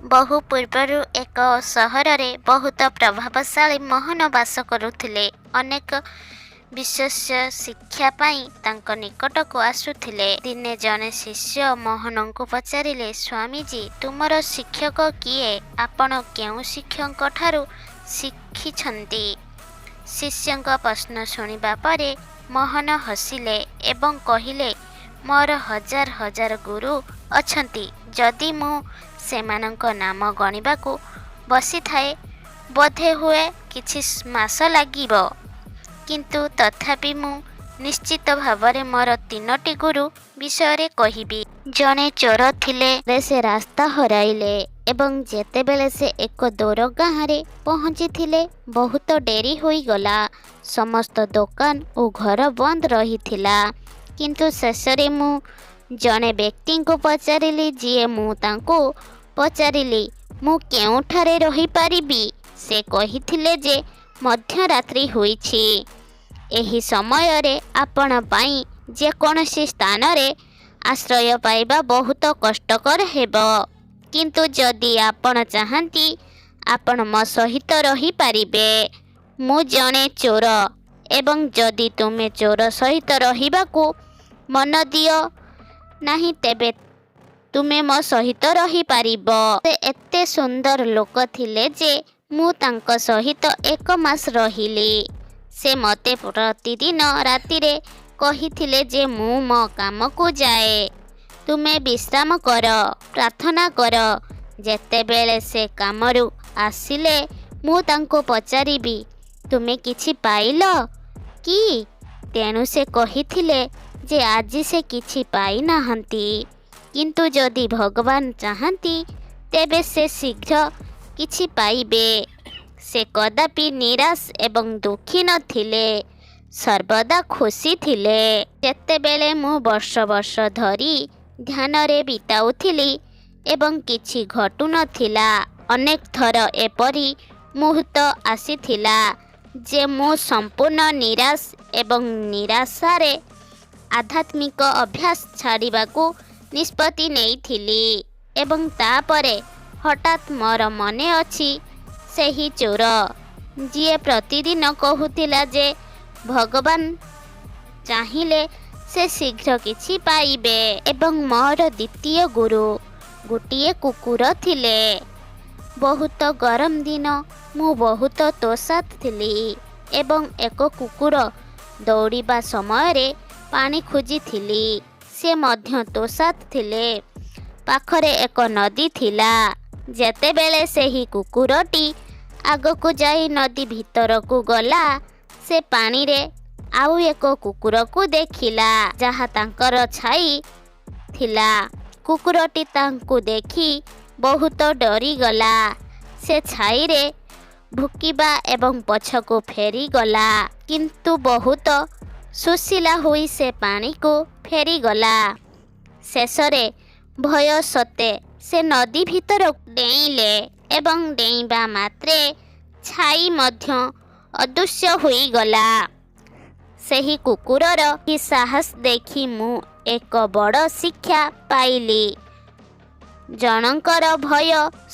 ବହୁ ପୂର୍ବରୁ ଏକ ସହରରେ ବହୁତ ପ୍ରଭାବଶାଳୀ ମୋହନ ବାସ କରୁଥିଲେ। ଅନେକ ବିଶ୍ୱସ୍ତ ଶିକ୍ଷା ପାଇଁ ତାଙ୍କ ନିକଟକୁ ଆସୁଥିଲେ। ଦିନେ ଜଣେ ଶିଷ୍ୟ ମୋହନଙ୍କୁ ପଚାରିଲେ, ସ୍ୱାମୀଜୀ, ତୁମର ଶିକ୍ଷକ କିଏ? ଆପଣ କେଉଁ ଶିକ୍ଷକଙ୍କଠାରୁ ଶିଖିଛନ୍ତି? ଶିଷ୍ୟଙ୍କ ପ୍ରଶ୍ନ ଶୁଣିବା ପରେ ମୋହନ ହସିଲେ ଏବଂ କହିଲେ, ମୋର ହଜାର ହଜାର ଗୁରୁ ଅଛନ୍ତି। ଯଦି ମୁଁ ସେମାନଙ୍କ ନାମ ଗଣିବାକୁ ବସିଥାଏ, ବୋଧହୁଏ କିଛି ମାସ ଲାଗିବ। କିନ୍ତୁ ତଥାପି ମୁଁ ନିଶ୍ଚିତ ଭାବରେ ମୋର 3ଟି ଗୁରୁ ବିଷୟରେ କହିବି। ଜଣେ ଚୋର ଥିଲେ। ସେ ରାସ୍ତା ହରାଇଲେ ଏବଂ ଯେତେବେଳେ ସେ ଏକ ଦୂର ଗାଁରେ ପହଞ୍ଚିଥିଲେ, ବହୁତ ଡେରି ହୋଇଗଲା। ସମସ୍ତ ଦୋକାନ ଓ ଘର ବନ୍ଦ ରହିଥିଲା। କିନ୍ତୁ ଶେଷରେ ମୁଁ ଜଣେ ବ୍ୟକ୍ତିଙ୍କୁ ପଚାରିଲି, ଯିଏ ମୁଁ ତାଙ୍କୁ ପଚାରିଲି, ମୁଁ କେଉଁଠାରେ ରହିପାରିବି? ସେ କହିଥିଲେ ଯେ ମଧ୍ୟରାତ୍ରି ହୋଇଛି। ଏହି ସମୟରେ ଆପଣ ପାଇଁ ଯେକୌଣସି ସ୍ଥାନରେ ଆଶ୍ରୟ ପାଇବା ବହୁତ କଷ୍ଟକର ହେବ। କିନ୍ତୁ ଯଦି ଆପଣ ଚାହାନ୍ତି, ଆପଣ ମୋ ସହିତ ରହିପାରିବେ। ମୁଁ ଜଣେ ଚୋର ଏବଂ ଯଦି ତୁମେ ଚୋର ସହିତ ରହିବାକୁ ମନ ଦିଅ ନାହିଁ, ତେବେ ତୁମେ ମୋ ସହିତ ରହିପାରିବ। ସେ ଏତେ ସୁନ୍ଦର ଲୋକ ଥିଲେ ଯେ ମୁଁ ତାଙ୍କ ସହିତ 1 ମାସ ରହିଲି। ସେ ମୋତେ ପ୍ରତିଦିନ ରାତିରେ କହିଥିଲେ ଯେ ମୁଁ ମୋ କାମକୁ ଯାଏ, ତୁମେ ବିଶ୍ରାମ କର, ପ୍ରାର୍ଥନା କର। ଯେତେବେଳେ ସେ କାମରୁ ଆସିଲେ ମୁଁ ତାଙ୍କୁ ପଚାରିବି, ତୁମେ କିଛି ପାଇଲ କି? ତେଣୁ ସେ କହିଥିଲେ ଯେ ଆଜି ସେ କିଛି ପାଇନାହାନ୍ତି, କିନ୍ତୁ ଯଦି ଭଗବାନ ଚାହାନ୍ତି ତେବେ ସେ ଶୀଘ୍ର କିଛି ପାଇବେ। ସେ କଦାପି ନିରାଶ ଏବଂ ଦୁଃଖୀ ନଥିଲେ, ସର୍ବଦା ଖୁସି ଥିଲେ। ଯେତେବେଳେ ମୁଁ ବର୍ଷ ବର୍ଷ ଧରି ଧ୍ୟାନରେ ବିତାଉଥିଲି ଏବଂ କିଛି ଘଟୁନଥିଲା, ଅନେକ ଥର ଏପରି ମୁହୂର୍ତ୍ତ ଆସିଥିଲା ଯେ ମୁଁ ସମ୍ପୂର୍ଣ୍ଣ ନିରାଶ ଏବଂ ନିରାଶାରେ ଆଧ୍ୟାତ୍ମିକ ଅଭ୍ୟାସ ଛାଡ଼ିବାକୁ ନିଷ୍ପତ୍ତି ନେଇଥିଲି। ଏବଂ ତାପରେ ହଠାତ୍ ମୋର ମନେ ଅଛି, ସେହି ଚୋର ଯିଏ ପ୍ରତିଦିନ କହୁଥିଲା ଯେ ଭଗବାନ ଚାହିଁଲେ ସେ ଶୀଘ୍ର କିଛି ପାଇବେ। ଏବଂ ମୋର ଦ୍ୱିତୀୟ ଗୁରୁ ଗୋଟିଏ କୁକୁର ଥିଲେ। ବହୁତ ଗରମ ଦିନ, ମୁଁ ବହୁତ ତୋଷାତ ଥିଲି ଏବଂ ଏକ କୁକୁର ଦୌଡ଼ିବା ସମୟରେ ପାଣି ଖୋଜିଥିଲି। ସେ ମଧ୍ୟ ତୋଷାତ ଥିଲେ। ପାଖରେ ଏକ ନଦୀ ଥିଲା। ଯେତେବେଳେ ସେହି କୁକୁରଟି ଆଗକୁ ଯାଇ ନଦୀ ଭିତରକୁ ଗଲା, ସେ ପାଣିରେ ଆଉ ଏକ କୁକୁରକୁ ଦେଖିଲା, ଯାହା ତାଙ୍କର ଛାଇ ଥିଲା। କୁକୁରଟି ତାଙ୍କୁ ଦେଖି ବହୁତ ଡରିଗଲା। ସେ ଛାଇରେ ଭୁକିବା ଏବଂ ପଛକୁ ଫେରିଗଲା, କିନ୍ତୁ ବହୁତ ସୁଶୀଳ ହୋଇ ସେ ପାଣିକୁ ଫେରିଗଲା। ଶେଷରେ ଭୟ ସତ୍ତ୍ୱେ ସେ ନଦୀ ଭିତରକୁ ଡେଇଁଲେ ଏବଂ ଡେଇଁବା ମାତ୍ରେ ଛାଇ ମଧ୍ୟ ଅଦୃଶ୍ୟ ହୋଇଗଲା। ସେହି କୁକୁରର ଏହି ସାହସ ଦେଖି ମୁଁ ଏକ ବଡ଼ ଶିକ୍ଷା ପାଇଲି। ଜଣଙ୍କର ଭୟ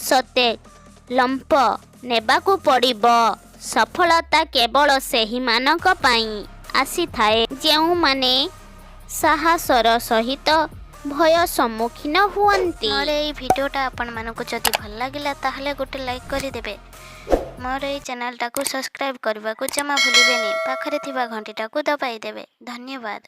ସତ୍ତ୍ୱେ ଲମ୍ଫ ନେବାକୁ ପଡ଼ିବ। ସଫଳତା କେବଳ ସେହିମାନଙ୍କ ପାଇଁ ଆସିଥାଏ ଯେଉଁମାନେ ସାହସର ସହିତ ଭୟ ସମ୍ମୁଖୀନ ହୁଅନ୍ତି। ମୋର ଏହି ଭିଡ଼ିଓଟା ଆପଣମାନଙ୍କୁ ଯଦି ଭଲ ଲାଗିଲା ତାହେଲେ ଗୋଟେ ଲାଇକ୍ କରିଦେବେ। ମୋର ଏହି ଚ୍ୟାନେଲଟାକୁ ସବସ୍କ୍ରାଇବ୍ କରିବାକୁ ଜମା ଭୁଲିବେନି। ପାଖରେ ଥିବା ଘଣ୍ଟିଟାକୁ ଦବାଇ ଦେବେ। ଧନ୍ୟବାଦ।